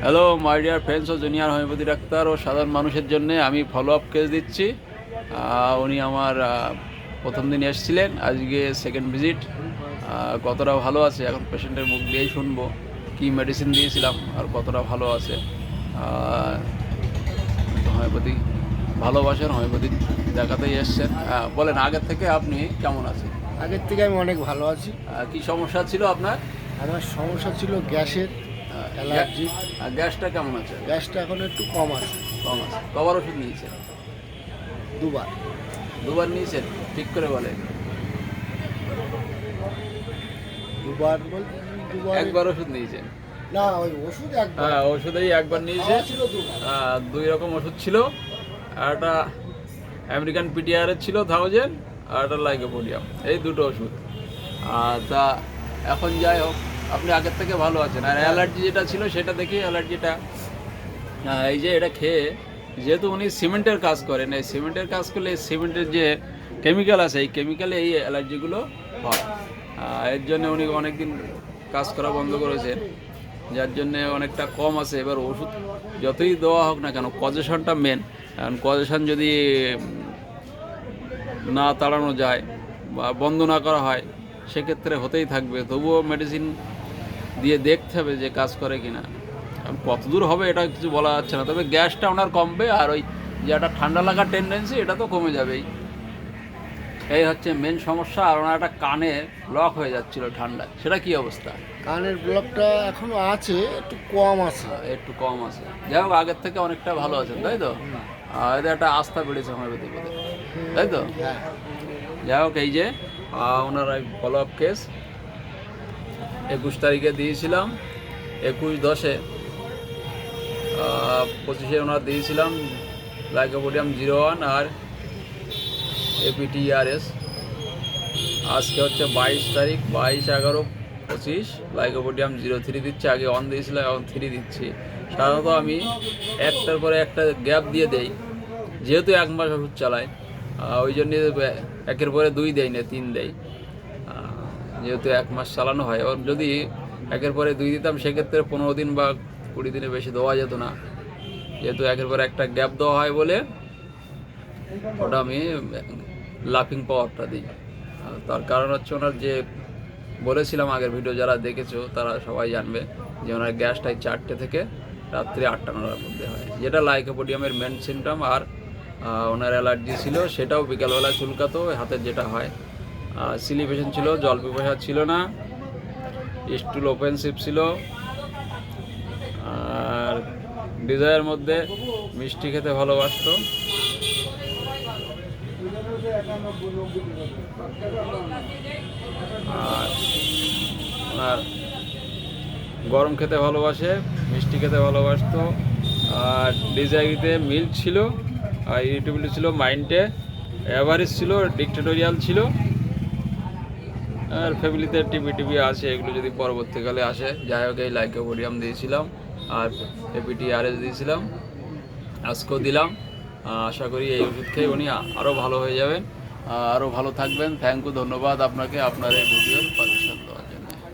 Hello my dear friends ও junior homeopathy doctor ও সাধারণ মানুষের জন্য আমি ফলো আপ কেস দিচ্ছি। উনি আমার প্রথম দিন এসেছিলেন, আজকে সেকেন্ড ভিজিট। কতটা ভালো আছে এখন পেশেন্টের মুখ দিয়েই শুনবো কী মেডিসিন দিয়েছিলাম আর কতটা ভালো আছে। হোমিওপ্যাথি ভালোবাসেন, হোমিওপ্যাথি দেখাতেই এসছেন। বলেন আগের থেকে আপনি কেমন আছেন? আগের থেকে আমি অনেক ভালো আছি। কী সমস্যা ছিল আপনার? আমার সমস্যা ছিল গ্যাসের অ্যালার্জি। গ্যাসটা কেমন আছে? গ্যাসটা এখন একটু কম আছে। কম আছে। কবার ওষুধ নিয়েছেন? দুবার। দুবার নিয়েছেন? ঠিক করে বলেন। দুবার একবার ওষুধ নিয়েছেন? না, ওই ওষুধ একবার। হ্যাঁ, ওষুধেই একবার নিয়েছে। ছিল দুবার। দুই রকম ওষুধ ছিল, একটা আমেরিকান পিটিআরের ছিল 1000 আর একটা লাইকোপোডিয়াম, এই দুটো ওষুধ। তা এখন যাই হোক, আপনি আগের থেকে ভালো আছেন। আর অ্যালার্জি যেটা ছিল সেটা দেখি অ্যালার্জিটা এই যে এটা খেয়ে, যেহেতু উনি সিমেন্টের কাজ করেন, এই সিমেন্টের কাজ করলে এই সিমেন্টের যে কেমিক্যাল আছে এই কেমিক্যালে এই অ্যালার্জিগুলো হয়। এর জন্য উনি অনেকদিন কাজ করা বন্ধ করেছেন, যার জন্যে অনেকটা কম আছে। এবার ওষুধ যতই দেওয়া হোক না কেন, কজেশনটা মেন। কারণ কজেশন যদি না তাড়ানো যায় বা বন্ধ না করা হয় সেক্ষেত্রে হতেই থাকবে। তবুও মেডিসিন দিয়ে দেখতে হবে যে কাজ করে কিনা। কারণ কতদূর হবে এটা কিছু বলা যাচ্ছে না, তবে গ্যাসটা ওনার কমবে আর ওই যে একটা ঠান্ডা লাগার টেন্ডেন্সি এটা তো কমে যাবেই। এই হচ্ছে মেন সমস্যা। আর ওনার একটা কানে ব্লক হয়ে যাচ্ছিল ঠান্ডায়, সেটা কি অবস্থা? কানের ব্লকটা এখনো আছে, একটু কম আছে। একটু কম আছে। যাই হোক, আগের থেকে অনেকটা ভালো আছেন, তাই তো? এতে একটা আস্থা বেড়েছে হোমিওপ্যাথির প্রতি, তাই তো? হ্যাঁ। যাই হোক, এই যে ওনার ফলো আপ কেস 21 তারিখে দিয়েছিলাম, 21/10 25-এ ওনার দিয়েছিলাম লাইকোপোডিয়াম 01 আর APTRS। আজকে হচ্ছে 22 তারিখ, 22/11/25 লাইকোপোডিয়াম 03 দিচ্ছে। আগে 1 দিয়েছিলাম, এখন 3 দিচ্ছি। সাধারণত আমি একটার পরে একটা গ্যাপ দিয়ে দেই, যেহেতু 1 মাস ওষুধ চালাই, ওই জন্যে একের পরে 2 দেই না, 3 দেই, যেহেতু 1 মাস চালানো হয়। এবং যদি একের পরে 2 দিতাম সেক্ষেত্রে 15 দিন বা 20 দিনে বেশি দেওয়া যেত না। যেহেতু একের পরে একটা গ্যাপ দেওয়া হয় বলে ওটা আমি লাফিং পাওয়ারটা দিই। তার কারণ হচ্ছে ওনার যে বলেছিলাম আগের ভিডিও যারা দেখেছো তারা সবাই জানবে যে ওনার গ্যাসটাই 4টে থেকে রাত্রি 8টা-9টার মধ্যে হয়, যেটা লাইকোপোডিয়ামের মেন সিমটম। আর ওনার অ্যালার্জি ছিল, সেটাও বিকালবেলা চুলকাতো, হাতের যেটা হয়। সিলিভেশন ছিল, জল পিপাসা ছিল না, স্টুল ওপেনশিপ ছিল। আর ডিজায়ার মধ্যে মিষ্টি খেতে ভালোবাসতো। আর গরম খেতে ভালোবাসে, মিষ্টি খেতে ভালোবাসতো। আর ডিজাইরিতে মিল্ক ছিল, আর ইরিটেবিলিটি ছিল, মাইন্ডে অ্যাভারেজ ছিল, ডিক্টেটোরিয়াল ছিল। আর ফ্যামিলিতে টিভি আছে, এগুলো যদি পরবর্তীকালে আসে। যাই হোক, এই লাইকোপোডিয়াম দিয়েছিলাম আর APTRS দিয়েছিলাম, আজকেও দিলাম। আশা করি এই ওষুধ খেয়ে উনি আরও ভালো হয়ে যাবেন, আরও ভালো থাকবেন। থ্যাংক ইউ, ধন্যবাদ আপনাকে আপনার এই ভিডিওর পারমিশন দেওয়ার জন্য।